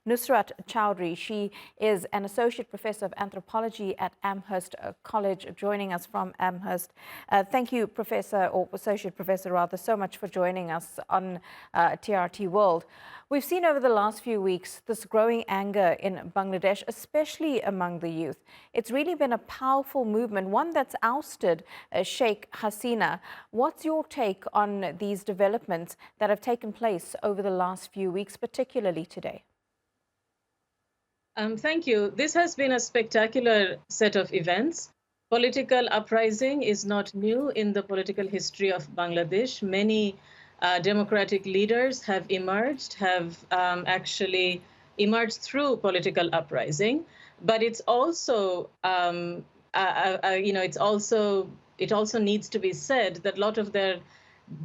Nusrat Chowdhury. She is an associate professor of anthropology at Amherst College, joining us from Amherst. Thank you, Professor, or Associate Professor rather, so much for joining us on TRT World. We've seen over the last few weeks this growing anger in Bangladesh, especially among the youth. It's really been a powerful movement, one that's ousted Sheikh Hasina. What's your take on these developments that have taken place over the last few weeks, particularly today? Thank you. This has been a spectacular set of events. Political uprising is not new in the political history of Bangladesh. Many democratic leaders have actually emerged through political uprising. But it's also, it also needs to be said that a lot of their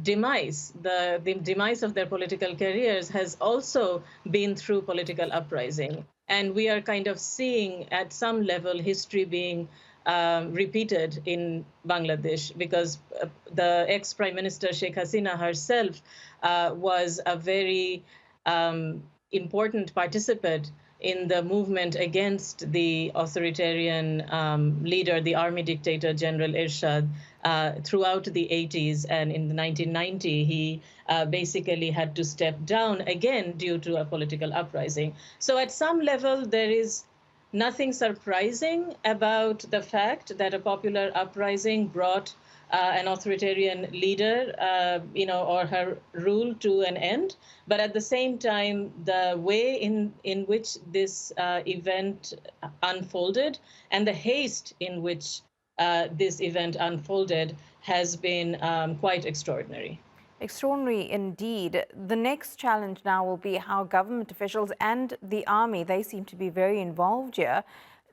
demise, the demise of their political careers has also been through political uprising. And we are kind of seeing at some level history being repeated in Bangladesh, because the ex-Prime Minister Sheikh Hasina herself was a very important participant in the movement against the authoritarian leader, the army dictator, General Ershad, throughout the 80s. And in the 1990, he basically had to step down again due to a political uprising. So at some level, there is nothing surprising about the fact that a popular uprising brought an authoritarian leader, or her rule to an end. But at the same time, the way in which this event unfolded and the haste in which this event unfolded has been quite extraordinary. Extraordinary indeed. The next challenge now will be how government officials and the army, they seem to be very involved here,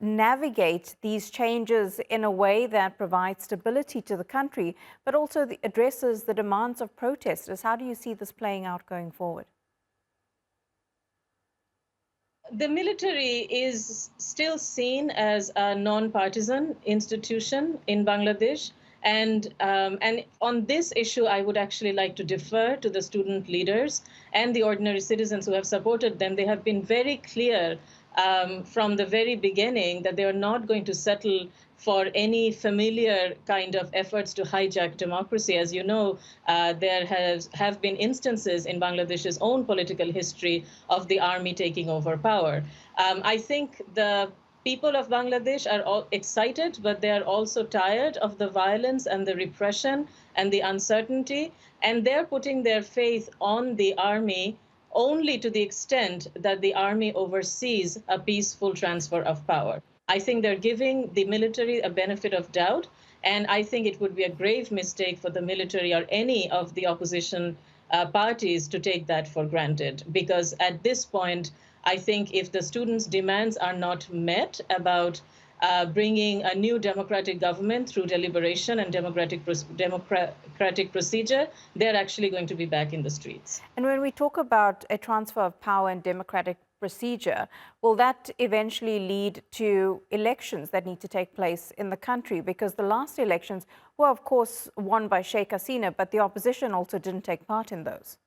navigate these changes in a way that provides stability to the country, but also addresses the demands of protesters. How do you see this playing out going forward? The military is still seen as a non-partisan institution in Bangladesh. And on this issue, I would actually like to defer to the student leaders and the ordinary citizens who have supported them. They have been very clear from the very beginning that they are not going to settle for any familiar kind of efforts to hijack democracy. As you know, there have been instances in Bangladesh's own political history of the army taking over power. I think the people of Bangladesh are all excited, but they are also tired of the violence and the repression and the uncertainty, and they're putting their faith on the army only to the extent that the army oversees a peaceful transfer of power. I think they're giving the military a benefit of doubt, and I think it would be a grave mistake for the military or any of the opposition parties to take that for granted, because at this point, I think if the students' demands are not met about bringing a new democratic government through deliberation and democratic procedure, they're actually going to be back in the streets. And when we talk about a transfer of power and democratic procedure, will that eventually lead to elections that need to take place in the country? Because the last elections were, of course, won by Sheikh Hasina, but the opposition also didn't take part in those.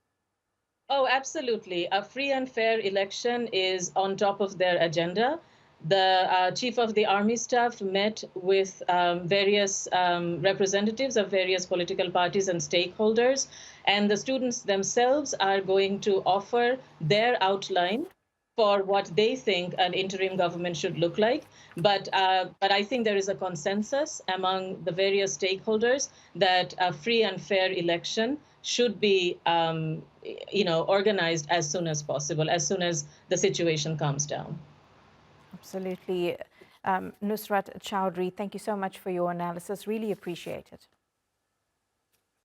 Oh, absolutely. A free and fair election is on top of their agenda. The chief of the army staff met with various representatives of various political parties and stakeholders, and the students themselves are going to offer their outline for what they think an interim government should look like. But I think there is a consensus among the various stakeholders that a free and fair election should be organized as soon as possible, as soon as the situation calms down. Absolutely. Nusrat Chowdhury, thank you so much for your analysis. Really appreciate it.